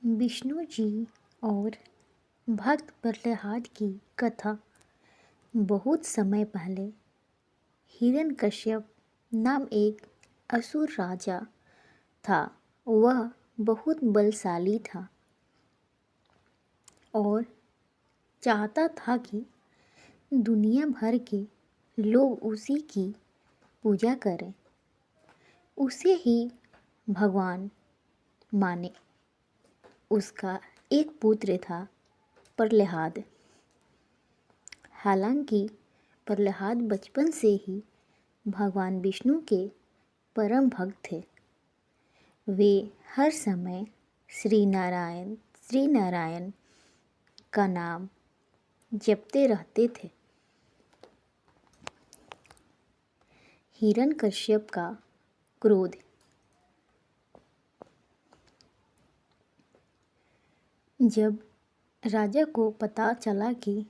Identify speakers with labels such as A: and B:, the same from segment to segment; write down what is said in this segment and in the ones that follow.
A: विष्णु जी और भक्त प्रहलाद की कथा। बहुत समय पहले हिरण्यकश्यप नाम एक असुर राजा था। वह बहुत बलशाली था और चाहता था कि दुनिया भर के लोग उसी की पूजा करें, उसे ही भगवान माने। उसका एक पुत्र था प्रहलाद। हालांकि प्रहलाद बचपन से ही भगवान विष्णु के परम भक्त थे। वे हर समय श्री नारायण का नाम जपते रहते थे। हिरण्यकश्यप का क्रोध। जब राजा को पता चला कि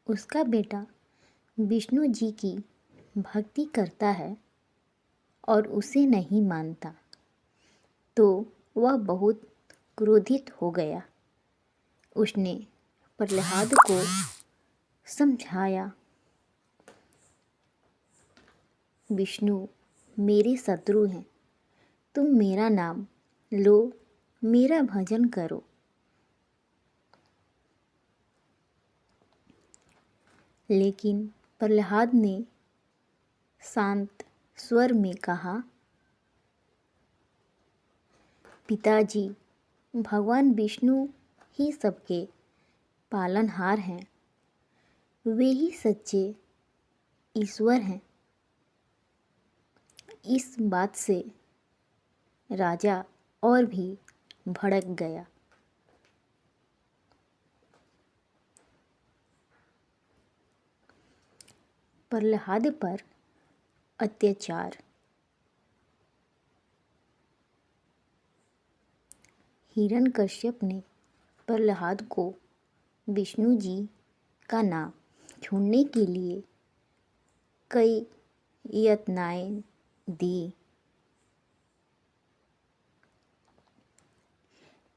A: उसका बेटा विष्णु जी की भक्ति करता है और उसे नहीं मानता, तो वह बहुत क्रोधित हो गया। उसने प्रहलाद को समझाया, विष्णु मेरे शत्रु हैं, तुम मेरा नाम लो, मेरा भजन करो। लेकिन प्रहलाद ने शांत स्वर में कहा, पिताजी, भगवान विष्णु ही सबके पालनहार हैं, वे ही सच्चे ईश्वर हैं। इस बात से राजा और भी भड़क गया। प्रहलाद पर अत्याचार। हिरण्यकश्यप ने प्रहलाद को विष्णु जी का नाम छोड़ने के लिए कई यातनाएं दी।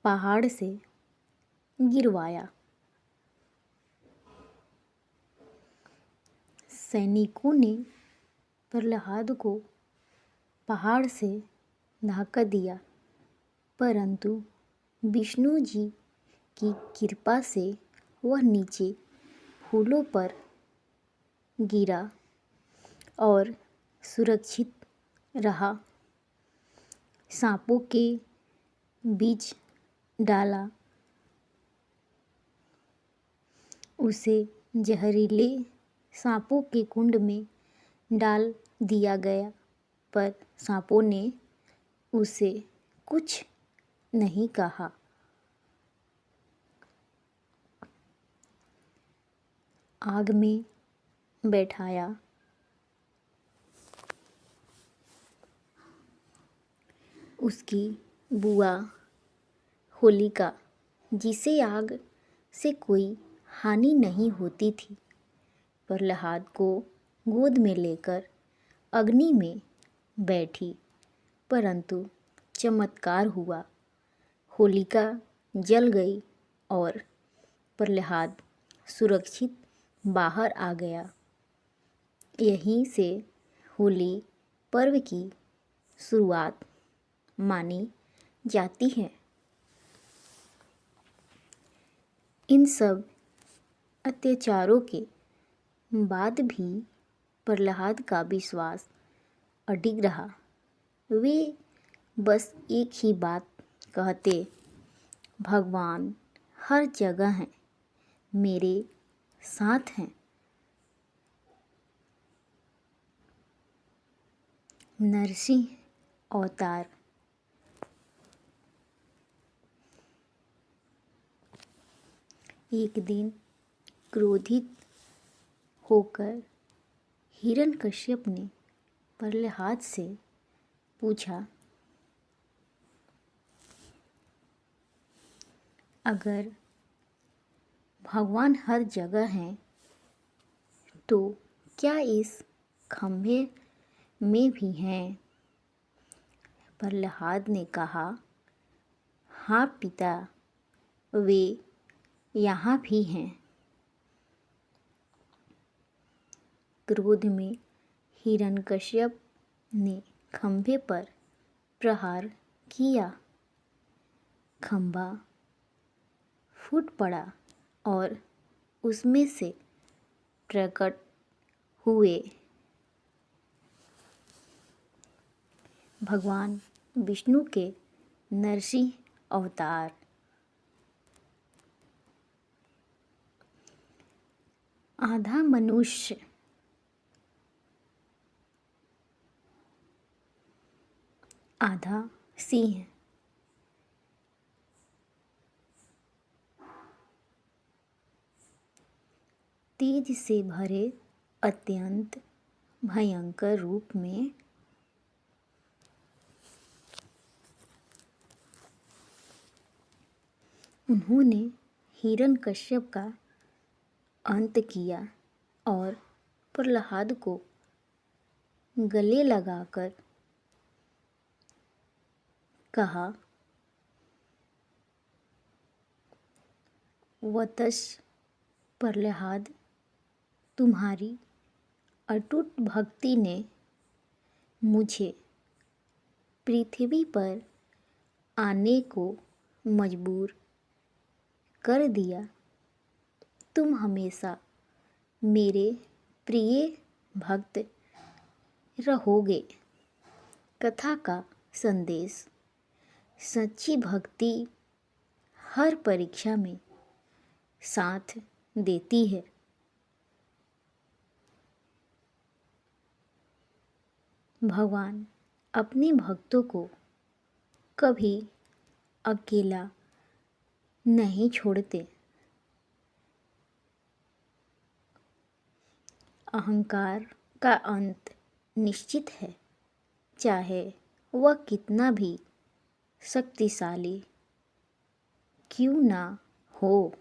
A: पहाड़ से गिरवाया, सैनिकों ने प्रहलाद को पहाड़ से धक्का दिया, परंतु विष्णु जी की कृपा से वह नीचे फूलों पर गिरा और सुरक्षित रहा। सांपों के बीच डाला, उसे जहरीले सांपों के कुंड में डाल दिया गया, पर सांपों ने उसे कुछ नहीं कहा। आग में बैठाया, उसकी बुआ होलिका, जिसे आग से कोई हानि नहीं होती थी, प्रहलाद को गोद में लेकर अग्नि में बैठी, परंतु चमत्कार हुआ। होलिका जल गई और प्रहलाद सुरक्षित बाहर आ गया। यहीं से होली पर्व की शुरुआत मानी जाती है। इन सब अत्याचारों के बाद भी प्रहलाद का विश्वास अडिग रहा। वे बस एक ही बात कहते, भगवान हर जगह हैं, मेरे साथ हैं। नरसिंह अवतार। एक दिन क्रोधित होकर हिरण्यकश्यप ने प्रहलाद से पूछा, अगर भगवान हर जगह हैं तो क्या इस खंभे में भी हैं? प्रहलाद ने कहा, हाँ पिता, वे यहाँ भी हैं। क्रोध में हिरण्यकश्यप ने खंभे पर प्रहार किया। खंभा फूट पड़ा और उसमें से प्रकट हुए भगवान विष्णु के नरसिंह अवतार। आधा मनुष्य, आधा सिंह। तेज से भरे अत्यंत भयंकर रूप में उन्होंने हिरण्यकश्यप का अंत किया और प्रहलाद को गले लगाकर कहा, वत्स प्रहलाद, तुम्हारी अटूट भक्ति ने मुझे पृथ्वी पर आने को मजबूर कर दिया। तुम हमेशा मेरे प्रिय भक्त रहोगे। कथा का संदेश, सच्ची भक्ति हर परीक्षा में साथ देती है। भगवान अपने भक्तों को कभी अकेला नहीं छोड़ते। अहंकार का अंत निश्चित है, चाहे वह कितना भी शक्तिशाली क्यों ना हो।